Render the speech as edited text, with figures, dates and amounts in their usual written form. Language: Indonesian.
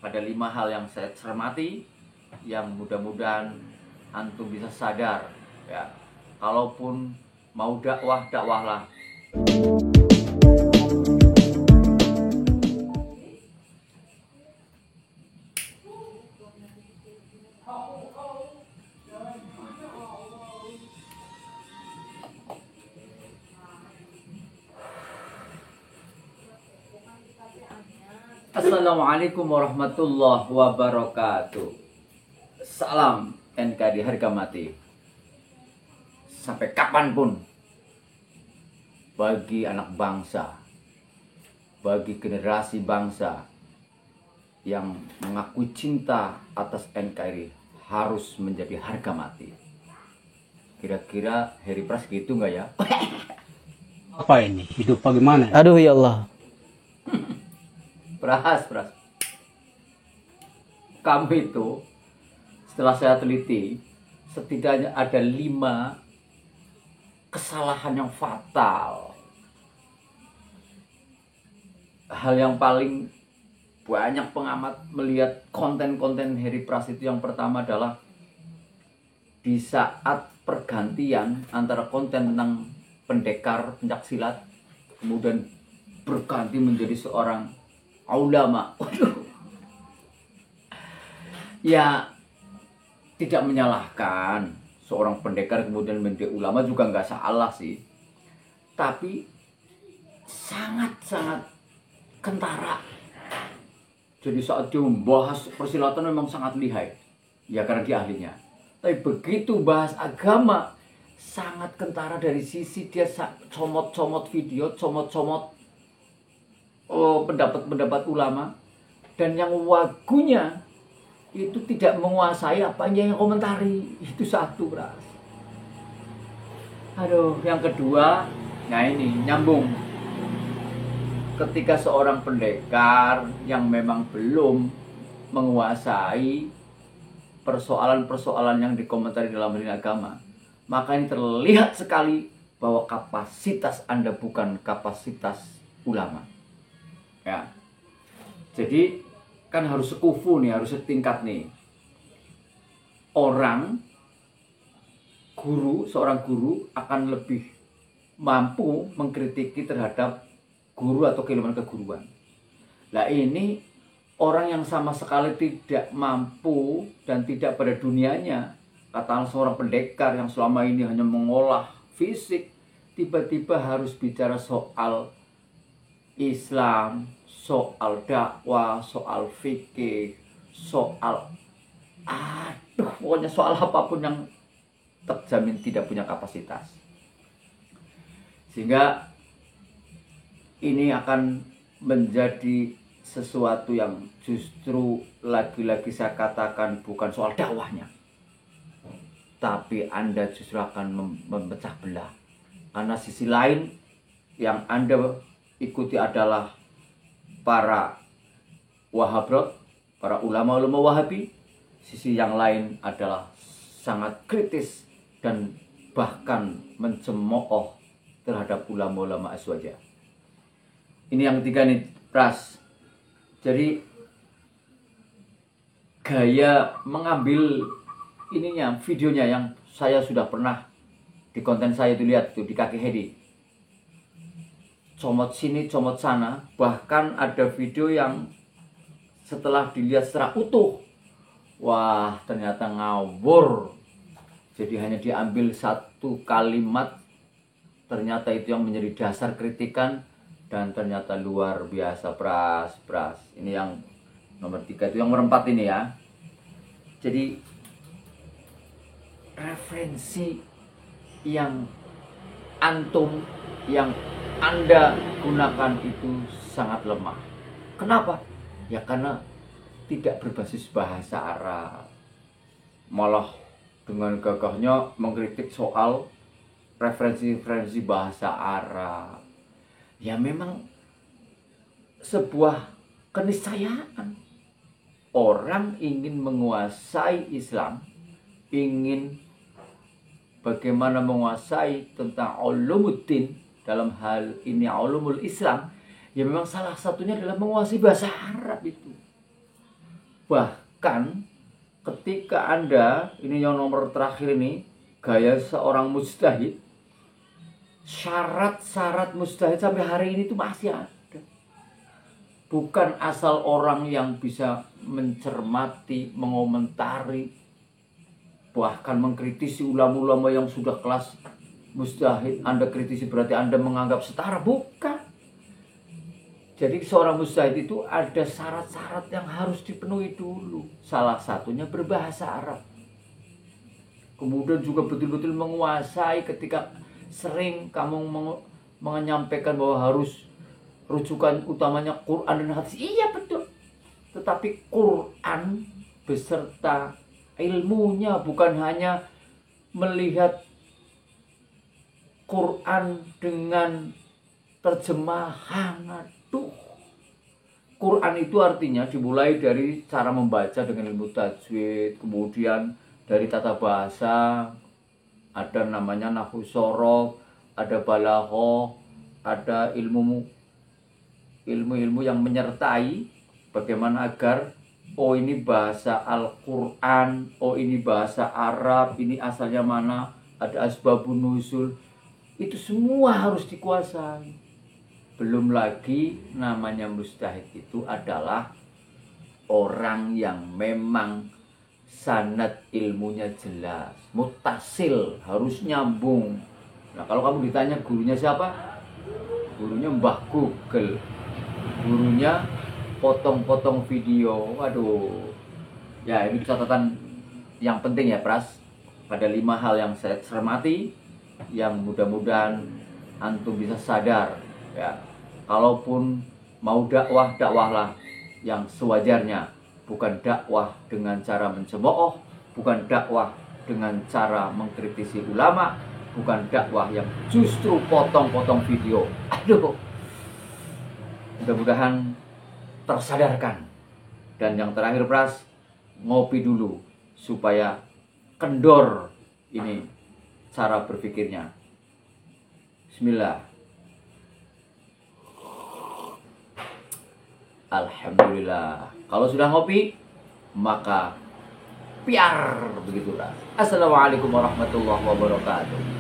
Ada 5 hal yang saya cermati, yang mudah-mudahan antum bisa sadar ya. Kalaupun mau dakwah, dakwahlah. Assalamualaikum warahmatullahi wabarakatuh. Salam NKRI harga mati. Sampai kapanpun, bagi anak bangsa, bagi generasi bangsa yang mengakui cinta atas NKRI harus menjadi harga mati. Kira-kira Heri Pras gitu nggak ya? Apa ini? Hidup bagaimana? Aduh ya Allah. Pras. Kamu itu, setelah saya teliti, setidaknya ada 5 kesalahan yang fatal. Hal yang paling banyak pengamat melihat konten-konten Heri Pras itu, yang pertama adalah di saat pergantian antara konten tentang pendekar pencaksilat kemudian berganti menjadi seorang ulama. Ya, tidak menyalahkan seorang pendekar kemudian menjadi ulama, juga nggak salah sih. Tapi sangat-sangat kentara. Jadi saat dia membahas persilatan memang sangat lihai. Ya karena dia ahlinya. Tapi begitu bahas agama, sangat kentara dari sisi dia comot-comot video, comot-comot pendapat-pendapat ulama, dan yang wagunya itu tidak menguasai apa yang komentari. Itu satu, Pras. Aduh, yang kedua, nah ini nyambung. Ketika seorang pendekar yang memang belum menguasai persoalan-persoalan yang dikomentari dalam dunia agama, maka ini terlihat sekali bahwa kapasitas Anda bukan kapasitas ulama. Ya, jadi kan harus sekufu nih, harus setingkat nih. Seorang guru akan lebih mampu mengkritiki terhadap guru atau keilmuan keguruan. Nah ini orang yang sama sekali tidak mampu dan tidak pada dunianya, katakanlah seorang pendekar yang selama ini hanya mengolah fisik, tiba-tiba harus bicara soal Islam, soal dakwah, soal fikih, pokoknya soal apapun yang terjamin tidak punya kapasitas. Sehingga ini akan menjadi sesuatu yang justru lagi-lagi saya katakan bukan soal dakwahnya, tapi Anda justru akan memecah belah. Karena sisi lain yang Anda ikuti adalah para Wahabrot, para ulama-ulama Wahabi. Sisi yang lain adalah sangat kritis dan bahkan mencemooh terhadap ulama-ulama Aswaja. Ini yang ketiga nih, Pras. Jadi gaya mengambil videonya yang saya sudah pernah di konten saya itu lihat itu di kaki Hedi. Comot sini, comot sana. Bahkan ada video yang setelah dilihat secara utuh, wah ternyata ngawur. Jadi hanya diambil satu kalimat, ternyata itu yang menjadi dasar kritikan, dan ternyata luar biasa, Pras. Ini yang nomor 3 itu, yang nomor 4 ini ya. Jadi referensi yang antum, yang Anda gunakan itu sangat lemah. Kenapa? Ya karena tidak berbasis bahasa Arab. Malah dengan gagahnya mengkritik soal referensi-referensi bahasa Arab. Ya memang sebuah keniscayaan. Orang ingin menguasai Islam, ingin bagaimana menguasai tentang ulumuddin, dalam hal ini ulumul Islam, ya memang salah satunya adalah menguasai bahasa Arab itu. Bahkan ketika Anda, ini yang nomor terakhir ini, gaya seorang mujtahid, syarat-syarat mujtahid sampai hari ini itu masih ada. Bukan asal orang yang bisa mencermati, mengomentari, bahkan mengkritisi ulama-ulama yang sudah kelas mujtahid. Anda kritisi berarti Anda menganggap setara. Bukan. Jadi seorang mujtahid itu ada syarat-syarat yang harus dipenuhi dulu. Salah satunya berbahasa Arab. Kemudian juga betul-betul menguasai. Ketika sering kamu menyampaikan bahwa harus rujukan utamanya Quran dan hadis. Iya betul. Tetapi Quran beserta ilmunya, bukan hanya melihat Quran dengan terjemahan. Aduh. Quran itu artinya dimulai dari cara membaca dengan ilmu tajwid, kemudian dari tata bahasa, ada namanya nahwu shorof, ada balaghah, ada ilmu-ilmu yang menyertai bagaimana agar oh ini bahasa Al-Quran, oh ini bahasa Arab, ini asalnya mana, ada asbabun nuzul. Itu semua harus dikuasai. Belum lagi namanya mujtahid itu adalah orang yang memang sanad ilmunya jelas, muttasil, harus nyambung. Nah kalau kamu ditanya gurunya siapa? Gurunya Mbah Google, gurunya potong-potong video. Waduh. Ya ini catatan yang penting ya Pras. Pada 5 hal yang saya cermati, yang mudah-mudahan antum bisa sadar ya. Kalaupun mau dakwah, dakwahlah yang sewajarnya, bukan dakwah dengan cara mencemooh, bukan dakwah dengan cara mengkritisi ulama, bukan dakwah yang justru potong-potong video. Aduh. Mudah-mudahan tersadarkan. Dan yang terakhir Pras, ngopi dulu supaya kendor ini cara berpikirnya. Bismillah. Alhamdulillah. Kalau sudah ngopi, maka piar begitu Pras. Assalamualaikum warahmatullahi wabarakatuh.